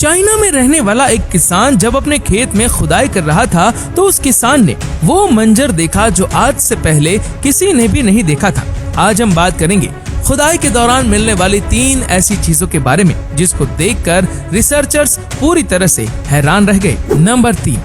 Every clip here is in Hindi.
चाइना में रहने वाला एक किसान जब अपने खेत में खुदाई कर रहा था तो उस किसान ने वो मंजर देखा जो आज से पहले किसी ने भी नहीं देखा था। आज हम बात करेंगे खुदाई के दौरान मिलने वाली 3 ऐसी चीजों के बारे में जिसको देखकर रिसर्चर्स पूरी तरह से हैरान रह गए। नंबर 3,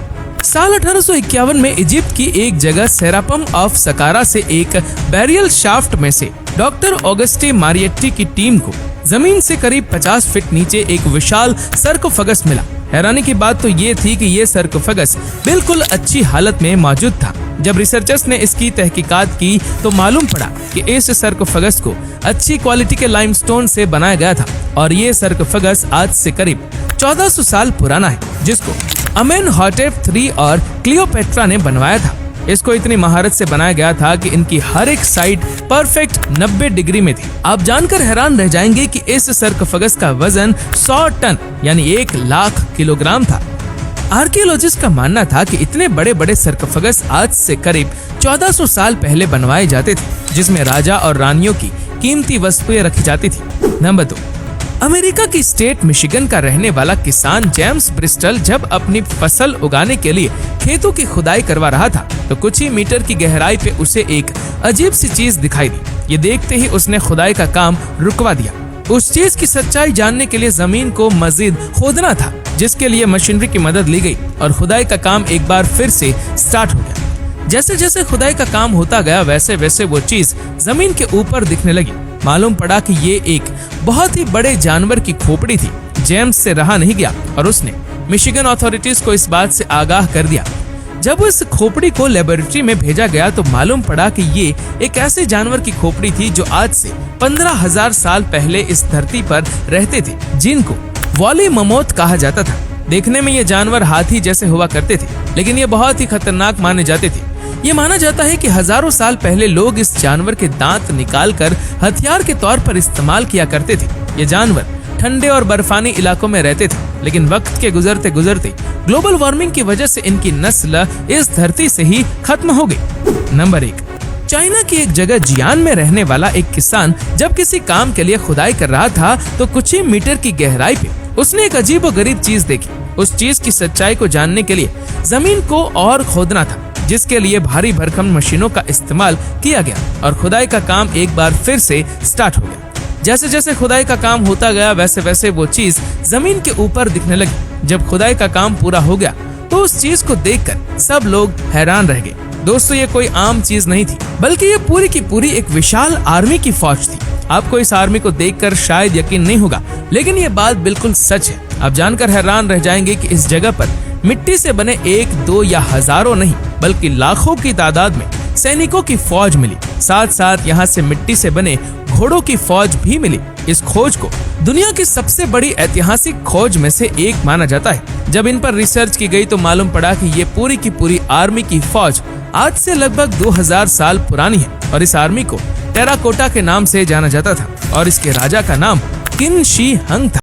साल 1851 में इजिप्ट की एक जगह सेरापम ऑफ सकारा से एक बैरियल शाफ्ट में से डॉक्टर ऑगस्टे मारिएट्टी की टीम को जमीन से करीब 50 फीट नीचे एक विशाल सर्कोफेगस मिला। हैरानी की बात तो ये थी कि ये सर्कोफेगस बिल्कुल अच्छी हालत में मौजूद था। जब रिसर्चर्स ने इसकी तहकीकात की तो मालूम पड़ा कि इस सर्कोफेगस को अच्छी क्वालिटी के लाइमस्टोन से बनाया गया था और ये सर्कोफेगस आज से करीब 1400 साल पुराना है, जिसको अमेनहॉटेप III और क्लियोपेट्रा ने बनवाया था। इसको इतनी महारत से बनाया गया था कि इनकी हर एक साइड परफेक्ट 90 डिग्री में थी। आप जानकर हैरान रह जाएंगे कि इस सर्कोफेगस का वजन 100 टन यानी 1 लाख किलोग्राम था। आर्कियोलॉजिस्ट का मानना था कि इतने बड़े बड़े सर्कोफेगस आज से करीब 1400 साल पहले बनवाए जाते थे, जिसमें राजा और रानियों की कीमती वस्तुएं रखी जाती थी। नंबर 2, अमेरिका की स्टेट मिशिगन का रहने वाला किसान जेम्स ब्रिस्टल जब अपनी फसल उगाने के लिए खेतों की खुदाई करवा रहा था तो कुछ ही मीटर की गहराई पे उसे एक अजीब सी चीज दिखाई दी। ये देखते ही उसने खुदाई का काम रुकवा दिया। उस चीज की सच्चाई जानने के लिए जमीन को मजीद खोदना था, जिसके लिए मशीनरी की मदद ली गई और खुदाई का काम एक बार फिर से स्टार्ट हो गया। जैसे जैसे खुदाई का काम होता गया वैसे वैसे वो चीज जमीन के ऊपर दिखने लगी। मालूम पड़ा कि ये एक बहुत ही बड़े जानवर की खोपड़ी थी। जेम्स से रहा नहीं गया और उसने मिशिगन अथॉरिटीज को इस बात से आगाह कर दिया। जब उस खोपड़ी को लेबोरेटरी में भेजा गया तो मालूम पड़ा कि ये एक ऐसे जानवर की खोपड़ी थी जो आज से 15,000 साल पहले इस धरती पर रहते थे, जिनको वॉली ममोथ कहा जाता था। देखने में ये जानवर हाथी जैसे हुआ करते थे, लेकिन ये बहुत ही खतरनाक माने जाते थे। ये माना जाता है कि हजारों साल पहले लोग इस जानवर के दांत निकालकर हथियार के तौर पर इस्तेमाल किया करते थे। ये जानवर ठंडे और बर्फानी इलाकों में रहते थे, लेकिन वक्त के गुजरते गुजरते ग्लोबल वार्मिंग की वजह से इनकी नस्ल इस धरती से ही खत्म हो गई। नंबर 1, चाइना की एक जगह जियान में रहने वाला एक किसान जब किसी काम के लिए खुदाई कर रहा था तो कुछ ही मीटर की गहराई पे उसने एक अजीबोगरीब चीज देखी। उस चीज की सच्चाई को जानने के लिए जमीन को और खोदना था, जिसके लिए भारी भरकम मशीनों का इस्तेमाल किया गया और खुदाई का काम एक बार फिर से स्टार्ट हो गया। जैसे जैसे खुदाई का काम होता गया वैसे वैसे वो चीज जमीन के ऊपर दिखने लगी। जब खुदाई का काम पूरा हो गया तो उस चीज को देखकर सब लोग हैरान रह गए। दोस्तों, ये कोई आम चीज नहीं थी, बल्कि ये पूरी की पूरी एक विशाल आर्मी की फौज थी। आपको इस आर्मी को देखकर शायद यकीन नहीं होगा, लेकिन ये बात बिल्कुल सच है। आप जानकर हैरान रह जाएंगे कि इस जगह पर मिट्टी से बने 1, 2 या हजारों नहीं बल्कि लाखों की तादाद में सैनिकों की फौज मिली। साथ साथ यहाँ से मिट्टी से बने घोड़ों की फौज भी मिली। इस खोज को दुनिया की सबसे बड़ी ऐतिहासिक खोज में से एक माना जाता है। जब इन पर रिसर्च की गई तो मालूम पड़ा कि ये पूरी की पूरी आर्मी की फौज आज से लगभग 2000 साल पुरानी है और इस आर्मी को टेराकोटा के नाम से जाना जाता था और इसके राजा का नाम किन शी हंग था।